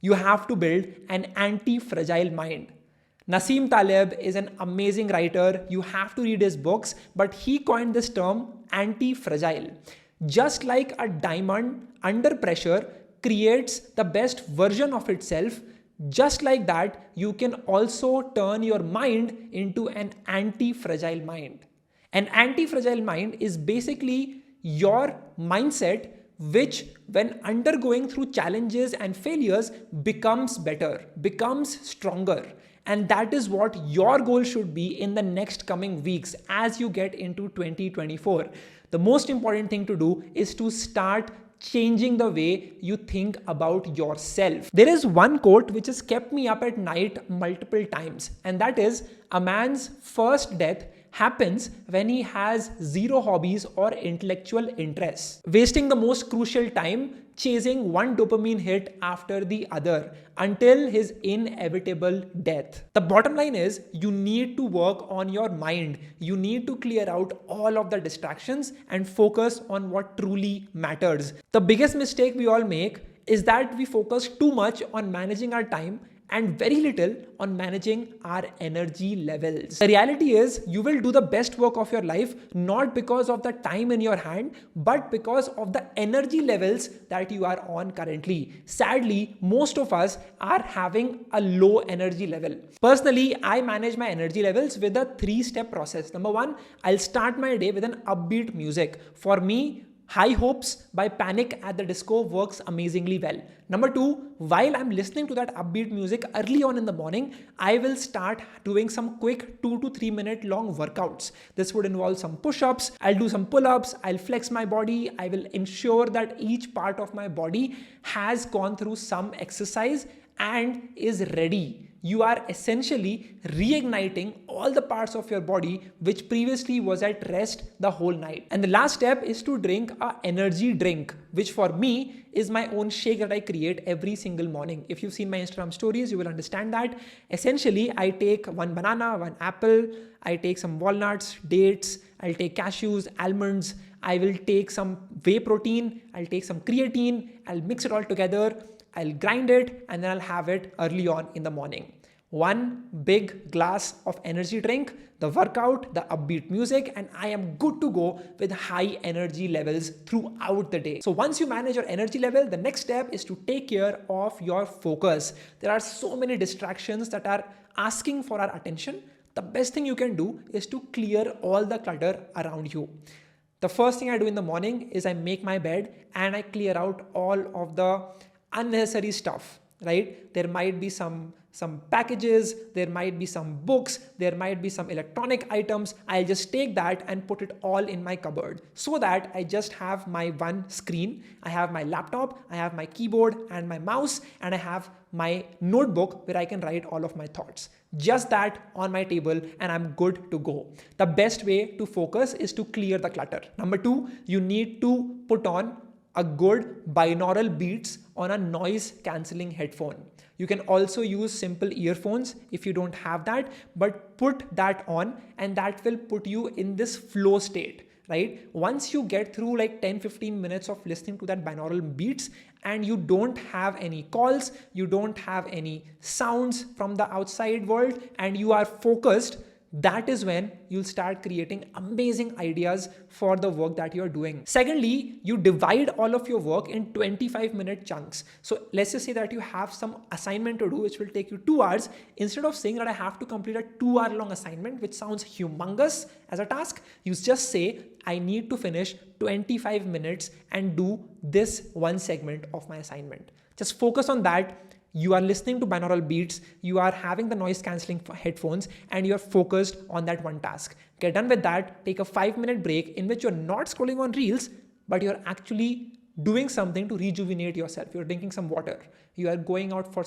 You have to build an anti-fragile mind. Nassim Taleb is an amazing writer. You have to read his books, but he coined this term anti-fragile. Just like a diamond under pressure creates the best version of itself, just like that, you can also turn your mind into an anti-fragile mind. An anti-fragile mind is basically your mindset which, when undergoing through challenges and failures, becomes better, becomes stronger. And that is what your goal should be in the next coming weeks as you get into 2024. The most important thing to do is to start changing the way you think about yourself. There is one quote which has kept me up at night multiple times, and that is, a man's first death happens when he has zero hobbies or intellectual interests, wasting the most crucial time chasing one dopamine hit after the other until his inevitable death. The bottom line is, you need to work on your mind. You need to clear out all of the distractions and focus on what truly matters. The biggest mistake we all make is that we focus too much on managing our time and very little on managing our energy levels. The reality is, you will do the best work of your life not because of the time in your hand, but because of the energy levels that you are on currently. Sadly, most of us are having a low energy level. Personally, I manage my energy levels with a 3-step process. Number one, I'll start my day with an upbeat music. For me, High Hopes by Panic at the Disco works amazingly well. Number two, while I'm listening to that upbeat music early on in the morning, I will start doing some quick 2 to 3 minute long workouts. This would involve some push-ups, I'll do some pull-ups, I'll flex my body, I will ensure that each part of my body has gone through some exercise and is ready. You are essentially reigniting all the parts of your body which previously was at rest the whole night. And the last step is to drink an energy drink, which for me is my own shake that I create every single morning. If you've seen my Instagram stories, you will understand that. Essentially, I take one banana, one apple, I take some walnuts, dates, I'll take cashews, almonds, I will take some whey protein, I'll take some creatine, I'll mix it all together, I'll grind it, and then I'll have it early on in the morning. One big glass of energy drink, the workout, the upbeat music, and I am good to go with high energy levels throughout the day. So once you manage your energy level, the next step is to take care of your focus. There are so many distractions that are asking for our attention. The best thing you can do is to clear all the clutter around you. The first thing I do in the morning is I make my bed and I clear out all of the unnecessary stuff, right? There might be some packages, there might be some books, there might be some electronic items. I'll just take that and put it all in my cupboard so that I just have my one screen. I have my laptop, I have my keyboard and my mouse, and I have my notebook where I can write all of my thoughts. Just that on my table and I'm good to go. The best way to focus is to clear the clutter. Number two, you need to put on a good binaural beats on a noise cancelling headphone. You can also use simple earphones if you don't have that, but put that on and that will put you in this flow state, right? Once you get through like 10-15 minutes of listening to that binaural beats and you don't have any calls, you don't have any sounds from the outside world, and you are focused, that is when you'll start creating amazing ideas for the work that you're doing. Secondly, you divide all of your work in 25-minute chunks. So let's just say that you have some assignment to do which will take you 2 hours. Instead of saying that I have to complete a 2-hour-long assignment, which sounds humongous as a task, you just say, I need to finish 25 minutes and do this one segment of my assignment. Just focus on that. You are listening to binaural beats, you are having the noise cancelling headphones, and you're focused on that one task. Get done with that, take a 5-minute break in which you're not scrolling on reels, but you're actually doing something to rejuvenate yourself. You're drinking some water, you are going out for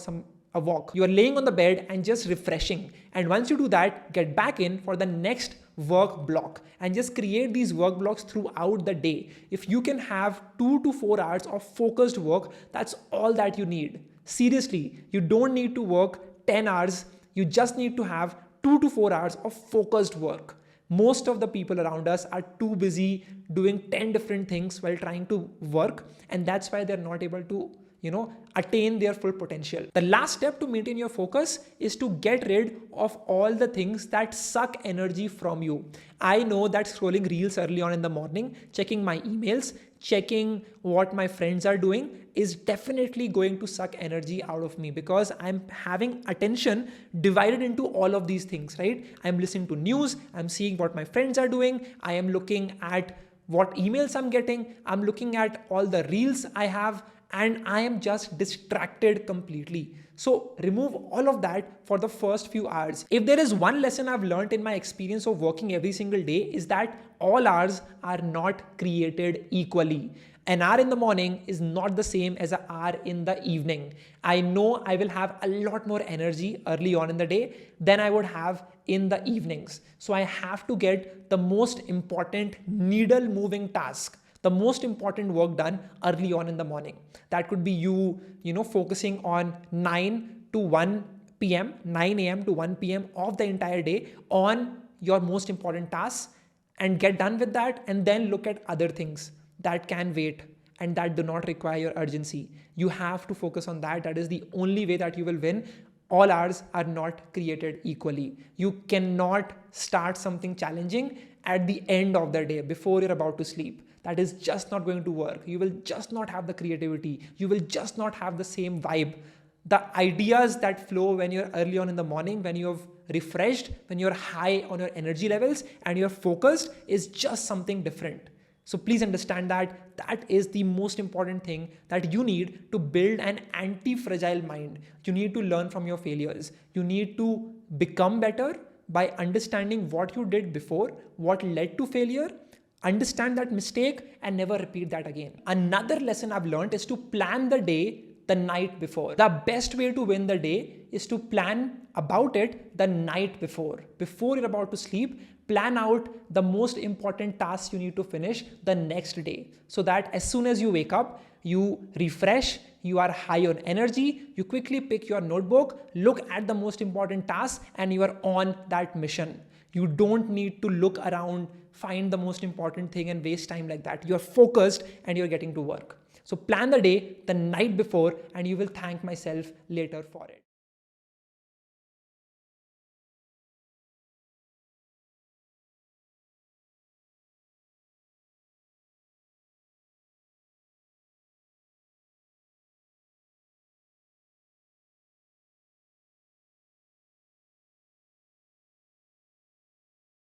a walk, you are laying on the bed and just refreshing. And once you do that, get back in for the next work block and just create these work blocks throughout the day. If you can have 2 to 4 hours of focused work, that's all that you need. Seriously, you don't need to work 10 hours. You just need to have 2 to 4 hours of focused work. Most of the people around us are too busy doing 10 different things while trying to work, and that's why they're not able to, attain their full potential. The last step to maintain your focus is to get rid of all the things that suck energy from you. I know that scrolling reels early on in the morning, checking my emails, checking what my friends are doing is definitely going to suck energy out of me, because I'm having attention divided into all of these things, right? I'm listening to news, I'm seeing what my friends are doing, I am looking at what emails I'm getting, I'm looking at all the reels I have, and I am just distracted completely. So remove all of that for the first few hours. If there is one lesson I've learned in my experience of working every single day, is that all hours are not created equally. An hour in the morning is not the same as an hour in the evening. I know I will have a lot more energy early on in the day than I would have in the evenings. So I have to get the most important needle moving task, the most important work done early on in the morning. That could be focusing on 9 to 1 p.m., 9 a.m. to 1 p.m. of the entire day on your most important tasks, and get done with that, and then look at other things that can wait and that do not require your urgency. You have to focus on that. That is the only way that you will win. All hours are not created equally. You cannot start something challenging at the end of the day before you're about to sleep. That is just not going to work. You will just not have the creativity. You will just not have the same vibe. The ideas that flow when you're early on in the morning, when you've refreshed, when you're high on your energy levels and you're focused, is just something different. So please understand that that is the most important thing that you need to build an anti-fragile mind. You need to learn from your failures. You need to become better by understanding what you did before, what led to failure, understand that mistake and never repeat that again. Another lesson I've learned is to plan the day the night before. The best way to win the day is to plan about it the night before. Before you're about to sleep, plan out the most important tasks you need to finish the next day, so that as soon as you wake up, you refresh, you are high on energy, you quickly pick your notebook, look at the most important tasks, and you are on that mission. You don't need to look around, find the most important thing and waste time like that. You're focused and you're getting to work. So plan the day the night before, and you will thank myself later for it.